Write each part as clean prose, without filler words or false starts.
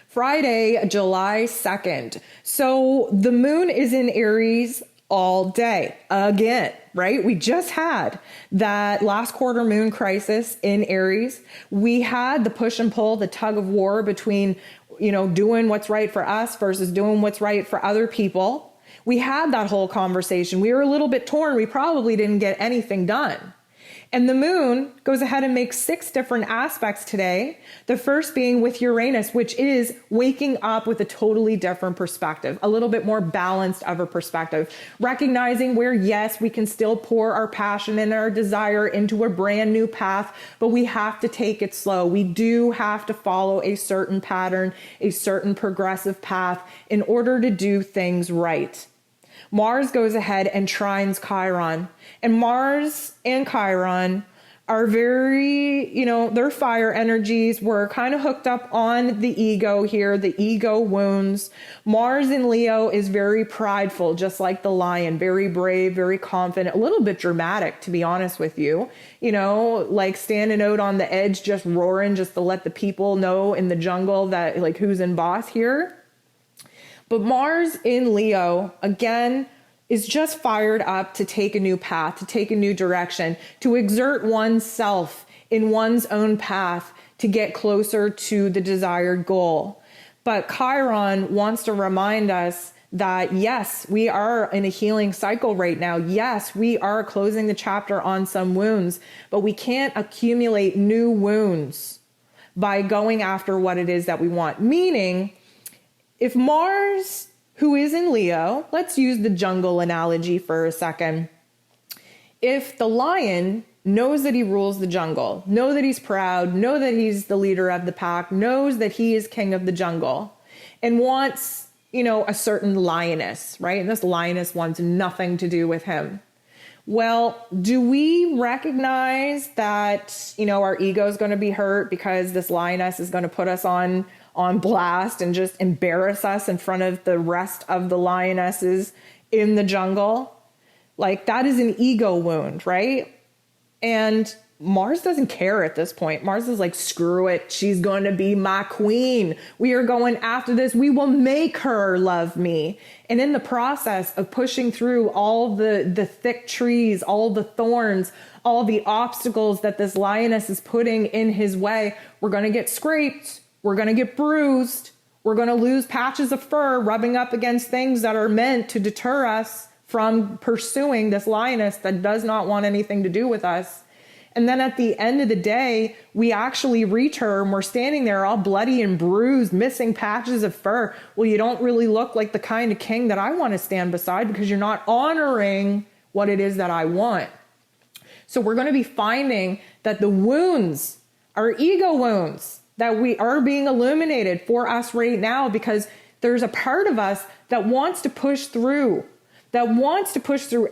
Friday, July 2nd. So the moon is in Aries all day again, right? We just had that last quarter moon crisis in Aries. We had the push and pull, the tug of war between, doing what's right for us versus doing what's right for other people. We had that whole conversation. We were a little bit torn. We probably didn't get anything done. And the moon goes ahead and makes 6 different aspects today. The first being with Uranus, which is waking up with a totally different perspective, a little bit more balanced of a perspective, recognizing where, yes, we can still pour our passion and our desire into a brand new path, but we have to take it slow. We do have to follow a certain pattern, a certain progressive path in order to do things right. Mars goes ahead and trines Chiron. And Mars and Chiron are very, they're fire energies. We're kind of hooked up on the ego here, the ego wounds. Mars in Leo is very prideful, just like the lion, very brave, very confident, a little bit dramatic, to be honest with you. Like standing out on the edge, just roaring, just to let the people know in the jungle that like who's in boss here. But Mars in Leo, again, is just fired up to take a new path, to take a new direction, to exert oneself in one's own path to get closer to the desired goal. But Chiron wants to remind us that yes, we are in a healing cycle right now. Yes, we are closing the chapter on some wounds, but we can't accumulate new wounds by going after what it is that we want. Meaning, if Mars, who is in Leo, let's use the jungle analogy for a second. If the lion knows that he rules the jungle, know that he's proud, know that he's the leader of the pack, knows that he is king of the jungle, and wants, a certain lioness, right? And this lioness wants nothing to do with him. Well, do we recognize that, our ego is going to be hurt because this lioness is going to put us on blast and just embarrass us in front of the rest of the lionesses in the jungle? Like, that is an ego wound, right? And Mars doesn't care at this point. Mars is like, screw it. She's going to be my queen. We are going after this. We will make her love me. And in the process of pushing through all the thick trees, all the thorns, all the obstacles that this lioness is putting in his way, we're going to get scraped. We're going to get bruised. We're going to lose patches of fur rubbing up against things that are meant to deter us from pursuing this lioness that does not want anything to do with us. And then at the end of the day, we actually reach her and we're standing there all bloody and bruised, missing patches of fur. Well, you don't really look like the kind of king that I want to stand beside because you're not honoring what it is that I want. So we're going to be finding that the wounds are ego wounds that we are being illuminated for us right now, because there's a part of us that wants to push through,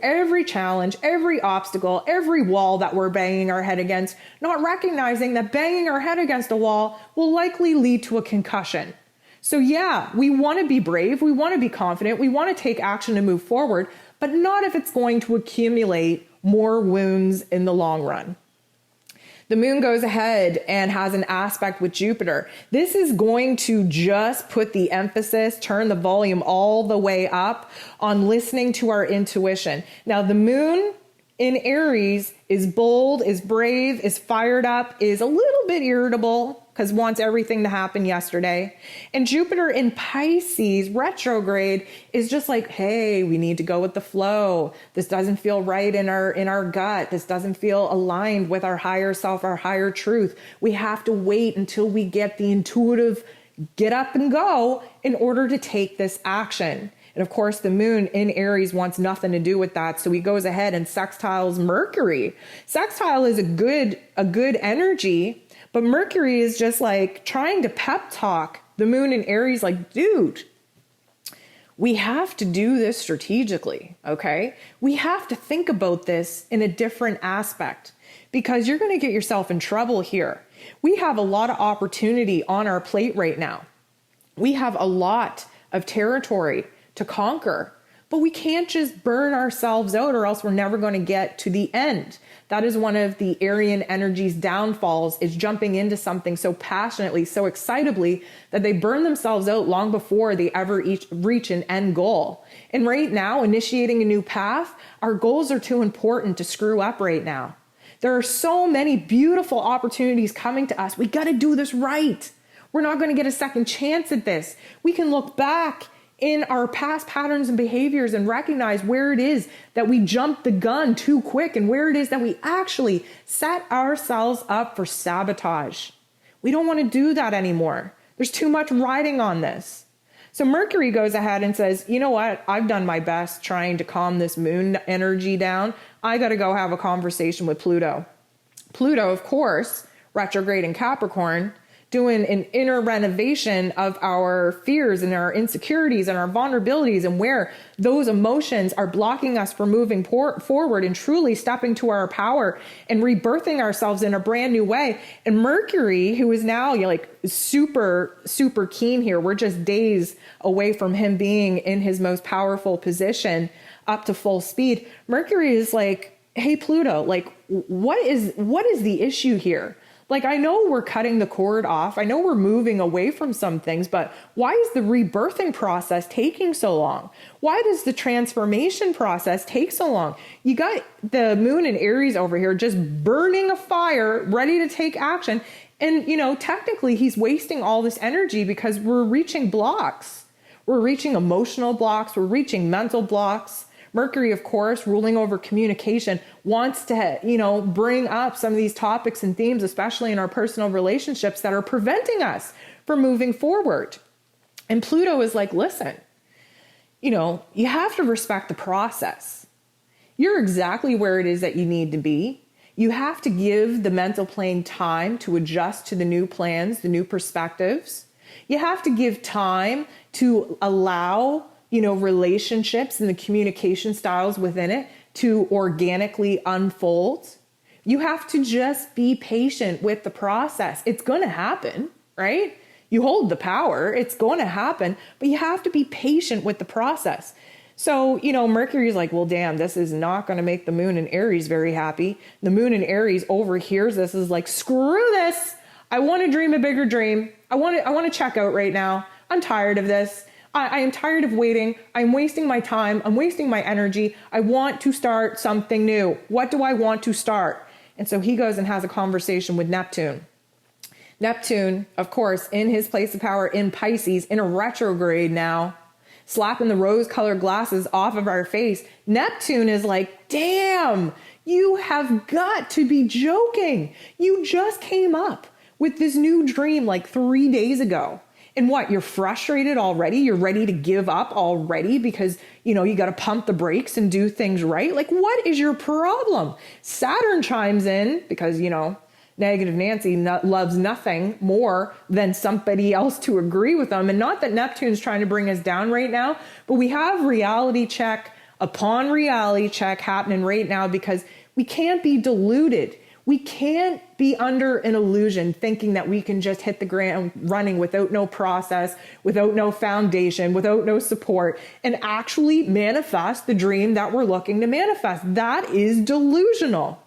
every challenge, every obstacle, every wall that we're banging our head against, not recognizing that banging our head against a wall will likely lead to a concussion. So yeah, we want to be brave, we want to be confident, we want to take action to move forward, but not if it's going to accumulate more wounds in the long run. The moon goes ahead and has an aspect with Jupiter. This is going to just put the emphasis, turn the volume all the way up on listening to our intuition. Now, the moon in Aries is bold, is brave, is fired up, is a little bit irritable because wants everything to happen yesterday. And Jupiter in Pisces retrograde is just like, hey, we need to go with the flow. This doesn't feel right in our gut. This doesn't feel aligned with our higher self, our higher truth. We have to wait until we get the intuitive get up and go in order to take this action. And of course, the moon in Aries wants nothing to do with that. So he goes ahead and sextiles Mercury. Sextile is a good energy, but Mercury is just like trying to pep talk the moon in Aries, like, dude, we have to do this strategically, okay? We have to think about this in a different aspect because you're going to get yourself in trouble here. We have a lot of opportunity on our plate right now. We have a lot of territory to conquer. But we can't just burn ourselves out or else we're never going to get to the end. That is one of the Aryan energy's downfalls, is jumping into something so passionately, so excitably, that they burn themselves out long before they ever reach an end goal. And right now, initiating a new path, our goals are too important to screw up right now. There are so many beautiful opportunities coming to us. We got to do this right. We're not going to get a second chance at this. We can look back in our past patterns and behaviors and recognize where it is that we jumped the gun too quick and where it is that we actually set ourselves up for sabotage. We don't want to do that anymore. There's too much riding on this. So Mercury goes ahead and says, you know what? I've done my best trying to calm this moon energy down. I got to go have a conversation with Pluto. Pluto, of course, retrograde in Capricorn, doing an inner renovation of our fears and our insecurities and our vulnerabilities, and where those emotions are blocking us from moving forward and truly stepping to our power and rebirthing ourselves in a brand new way. And Mercury, who is now super, super keen here, we're just days away from him being in his most powerful position up to full speed. Mercury is like, hey, Pluto, what is the issue here? I know we're cutting the cord off. I know we're moving away from some things, but why is the rebirthing process taking so long? Why does the transformation process take so long? You got the moon in Aries over here just burning a fire, ready to take action. And, technically he's wasting all this energy because we're reaching blocks. We're reaching emotional blocks. We're reaching mental blocks. Mercury, of course, ruling over communication, wants to, bring up some of these topics and themes, especially in our personal relationships, that are preventing us from moving forward. And Pluto is like, listen, you have to respect the process. You're exactly where it is that you need to be. You have to give the mental plane time to adjust to the new plans, the new perspectives. You have to give time to allow relationships and the communication styles within it to organically unfold. You have to just be patient with the process. It's going to happen, right? You hold the power. It's going to happen, but you have to be patient with the process. So, Mercury is like, well, damn, this is not going to make the moon in Aries very happy. The moon in Aries overhears this, is like, screw this. I want to dream a bigger dream. I want to check out right now. I'm tired of this. I am tired of waiting. I'm wasting my time. I'm wasting my energy. I want to start something new. What do I want to start? And so he goes and has a conversation with Neptune. Neptune, of course, in his place of power in Pisces, in a retrograde now, slapping the rose-colored glasses off of our face. Neptune is like, damn, you have got to be joking. You just came up with this new dream 3 days ago. And what, you're frustrated already? You're ready to give up already because, you got to pump the brakes and do things right? What is your problem? Saturn chimes in because, Negative Nancy loves nothing more than somebody else to agree with them. And not that Neptune's trying to bring us down right now, but we have reality check upon reality check happening right now because we can't be deluded. We can't be under an illusion thinking that we can just hit the ground running without no process, without no foundation, without no support, and actually manifest the dream that we're looking to manifest. That is delusional.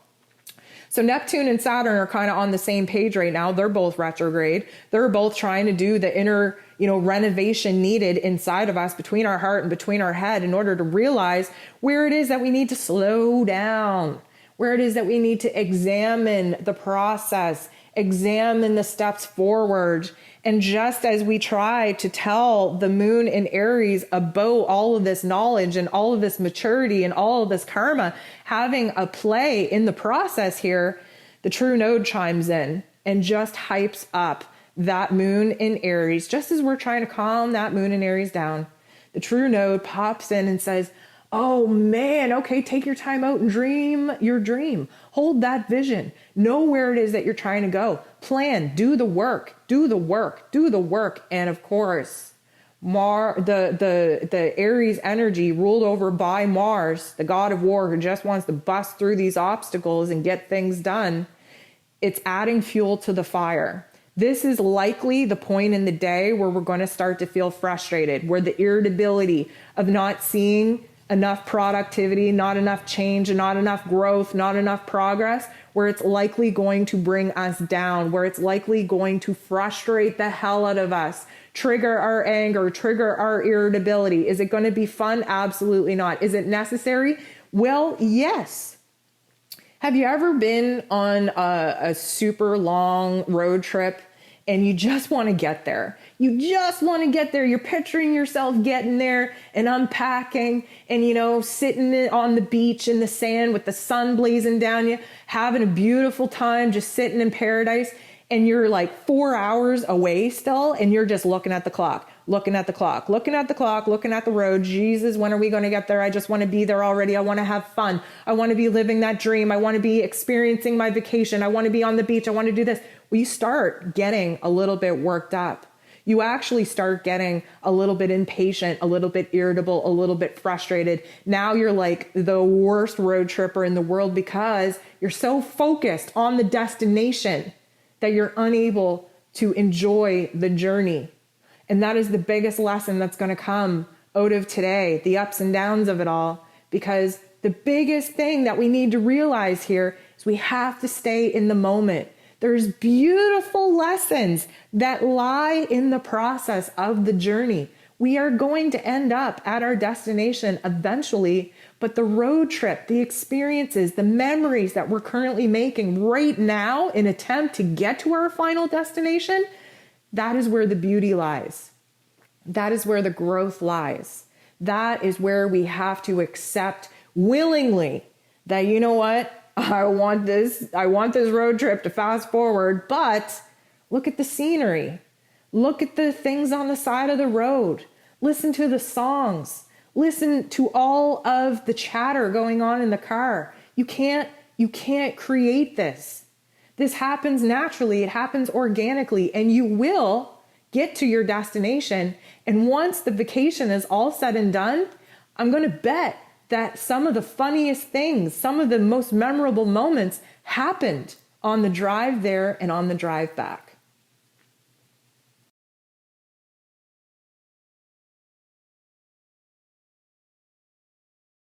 So Neptune and Saturn are kind of on the same page right now. They're both retrograde. They're both trying to do the inner, renovation needed inside of us, between our heart and between our head, in order to realize where it is that we need to slow down, where it is that we need to examine the process, examine the steps forward. And just as we try to tell the moon in Aries about all of this knowledge and all of this maturity and all of this karma having a play in the process here, the true node chimes in and just hypes up that moon in Aries. Just as we're trying to calm that moon in Aries down, the true node pops in and says, oh man, okay, take your time out and dream your dream. Hold that vision. Know where it is that you're trying to go. Plan, do the work, do the work, do the work. And of course, the Aries energy ruled over by Mars, the god of war who just wants to bust through these obstacles and get things done. It's adding fuel to the fire. This is likely the point in the day where we're going to start to feel frustrated, where the irritability of not seeing enough productivity, not enough change, not enough growth, not enough progress, where it's likely going to bring us down, where it's likely going to frustrate the hell out of us, trigger our anger, trigger our irritability. Is it going to be fun? Absolutely not. Is it necessary? Well, yes. Have you ever been on a super long road trip and you just want to get there? You just want to get there. You're picturing yourself getting there and unpacking and, sitting on the beach in the sand with the sun blazing down you, having a beautiful time, just sitting in paradise. And you're like 4 hours away still, and you're just looking at the clock, looking at the road. Jesus, when are we going to get there? I just want to be there already. I want to have fun. I want to be living that dream. I want to be experiencing my vacation. I want to be on the beach. I want to do this. Well, you start getting a little bit worked up. You actually start getting a little bit impatient, a little bit irritable, a little bit frustrated. Now you're like the worst road tripper in the world because you're so focused on the destination that you're unable to enjoy the journey. And that is the biggest lesson that's going to come out of today, the ups and downs of it all, because the biggest thing that we need to realize here is we have to stay in the moment. There's beautiful lessons that lie in the process of the journey. We are going to end up at our destination eventually, but the road trip, the experiences, the memories that we're currently making right now in attempt to get to our final destination, that is where the beauty lies. That is where the growth lies. That is where we have to accept willingly that, you know what, I want this road trip to fast forward, but look at the scenery. Look at the things on the side of the road. Listen to the songs. Listen to all of the chatter going on in the car. You can't create this. This happens naturally. It happens organically, and you will get to your destination. And once the vacation is all said and done, I'm going to bet that some of the funniest things, some of the most memorable moments happened on the drive there and on the drive back.